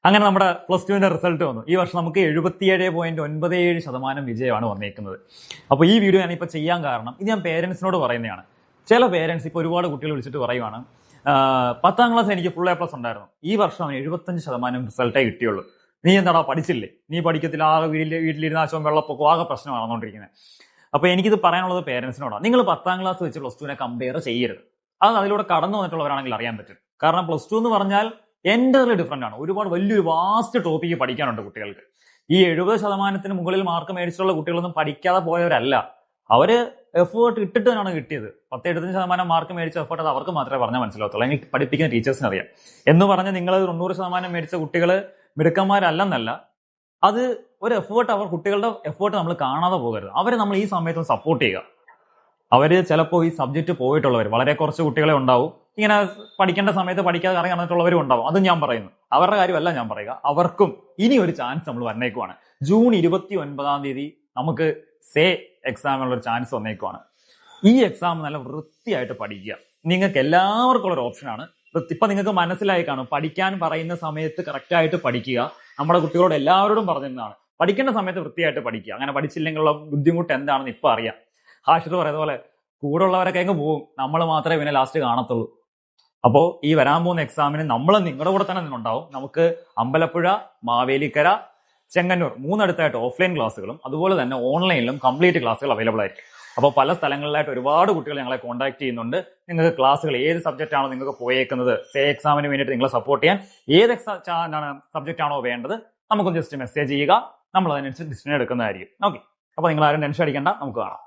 അങ്ങനെ നമ്മുടെ +2 റിസൾട്ട് വന്നു. ഈ വർഷം നമുക്ക് 77.97% വിജയമാണ് വന്നേക്കുന്നത്. അപ്പോൾ ഈ വീഡിയോ ഞാനിപ്പോൾ ചെയ്യാൻ കാരണം ഇത് ഞാൻ പേരൻസിനോട് പറയുന്നതാണ്. ചില പേരൻസ് ഇപ്പോൾ ഒരുപാട് കുട്ടികൾ വിളിച്ചിട്ട് പറയുവാണ്, 10ാം ക്ലാസ് എനിക്ക് ഫുൾ A+ ഉണ്ടായിരുന്നു, ഈ വർഷം അവന് 75% റിസൾട്ടേ കിട്ടിയുള്ളൂ, നീ എന്താടാ പഠിച്ചില്ലേ, നീ പഠിക്കത്തില്ല, ആകെ വീട്ടിലിരുന്ന ആശവും വെള്ളപ്പൊക്കവും ആകെ പ്രശ്നം നടന്നുകൊണ്ടിരിക്കുന്നത്. അപ്പോൾ എനിക്കിത് പറയാനുള്ളത് പേരൻസിനോടാണ്. നിങ്ങൾ 10ാം ക്ലാസ് വെച്ച് +2നെ കമ്പയർ ചെയ്യരുത്. അത് അതിലൂടെ കടന്നു വന്നിട്ടുള്ളവരാണെങ്കിൽ അറിയാൻ പറ്റും. കാരണം +2 എന്ന് പറഞ്ഞാൽ എൻ്റർലി ഡിഫറൻ്റ് ആണ്. ഒരുപാട് വലിയൊരു വാസ്റ്റ് ടോപ്പിക്ക് പഠിക്കാനുണ്ട് കുട്ടികൾക്ക്. ഈ 70% മുകളിൽ മാർക്ക് മേടിച്ചിട്ടുള്ള കുട്ടികളൊന്നും പഠിക്കാതെ പോയവരല്ല. അവര് എഫേർട്ട് ഇട്ടിട്ടാണ് കിട്ടിയത്. 10-75% മാർക്ക് മേടിച്ച എഫേർട്ട് അത് അവർക്ക് മാത്രമേ പറഞ്ഞാൽ മനസ്സിലാവത്തുള്ളൂ. അല്ലെങ്കിൽ പഠിപ്പിക്കുന്ന ടീച്ചേഴ്സിന് അറിയാം. എന്ന് പറഞ്ഞ് നിങ്ങൾ 90% മേടിച്ച കുട്ടികൾ മിടുക്കന്മാരല്ലെന്നല്ല, അത് ഒരു എഫേർട്ട്, അവർ കുട്ടികളുടെ എഫേർട്ട് നമ്മൾ കാണാതെ പോകരുത്. അവരെ നമ്മൾ ഈ സമയത്ത് സപ്പോർട്ട് ചെയ്യുക. അവര് ചിലപ്പോൾ ഈ സബ്ജക്റ്റ് പോയിട്ടുള്ളവർ, വളരെ കുറച്ച് കുട്ടികളെ ഉണ്ടാവും ഇങ്ങനെ പഠിക്കേണ്ട സമയത്ത് പഠിക്കാതെ കറങ്ങി നടന്നിട്ടുള്ളവരും ഉണ്ടാവും. അത് ഞാൻ പറയുന്നു, അവരുടെ കാര്യമല്ല ഞാൻ പറയുക. അവർക്കും ഇനി ഒരു ചാൻസ് നമ്മൾ വന്നേക്കുവാണ്. ജൂൺ 29-ാം തീയതി നമുക്ക് സേ എക്സാമിനുള്ള ഒരു ചാൻസ് വന്നേക്കുവാണ്. ഈ എക്സാം നല്ല വൃത്തിയായിട്ട് പഠിക്കുക. നിങ്ങൾക്ക് എല്ലാവർക്കും ഉള്ളൊരു ഓപ്ഷനാണ്. ഇപ്പൊ നിങ്ങൾക്ക് മനസ്സിലായി കാണും, പഠിക്കാൻ പറയുന്ന സമയത്ത് കറക്റ്റായിട്ട് പഠിക്കുക. നമ്മുടെ കുട്ടികളോട് എല്ലാവരോടും പറഞ്ഞിരുന്നതാണ്, പഠിക്കേണ്ട സമയത്ത് വൃത്തിയായിട്ട് പഠിക്കുക. അങ്ങനെ പഠിച്ചില്ലെങ്കിലുള്ള ബുദ്ധിമുട്ട് എന്താണെന്ന് ഇപ്പൊ അറിയാം. ഹാഷിർ പറയുന്ന പോലെ കൂടെ ഉള്ളവരൊക്കെ അങ്ങ് പോവും, നമ്മൾ മാത്രമേ പിന്നെ ലാസ്റ്റ് കാണത്തുള്ളൂ. അപ്പോൾ ഈ വരാൻ പോകുന്ന എക്സാമിന് നമ്മൾ നിങ്ങളുടെ കൂടെ തന്നെ ഉണ്ടാവും. നമുക്ക് അമ്പലപ്പുഴ, മാവേലിക്കര, ചെങ്ങന്നൂർ 3 ഓഫ്ലൈൻ ക്ലാസ്സുകളും അതുപോലെ തന്നെ ഓൺലൈനിലും കംപ്ലീറ്റ് ക്ലാസ്സുകൾ അവൈലബിൾ ആയിരിക്കും. അപ്പോൾ പല സ്ഥലങ്ങളിലായിട്ട് ഒരുപാട് കുട്ടികൾ ഞങ്ങളെ കോൺടാക്ട് ചെയ്യുന്നുണ്ട്. നിങ്ങൾക്ക് ക്ലാസ്സുകൾ ഏത് സബ്ജക്റ്റ് ആണോ നിങ്ങൾക്ക് പോയേക്കുന്നത്, സേ എക്സാമിന് വേണ്ടിയിട്ട് നിങ്ങളെ സപ്പോർട്ട് ചെയ്യാൻ ഏത് സബ്ജക്റ്റ് ആണോ വേണ്ടത്, നമുക്കൊന്ന് ജസ്റ്റ് മെസ്സേജ് ചെയ്യുക. നമ്മൾ അതിനനുസരിച്ച് ഡിസിഷൻ എടുക്കുന്നതായിരിക്കും. ഓക്കെ, അപ്പോൾ നിങ്ങൾ ആരും ടെൻഷൻ അടിക്കേണ്ട, നമുക്ക് കാണാം.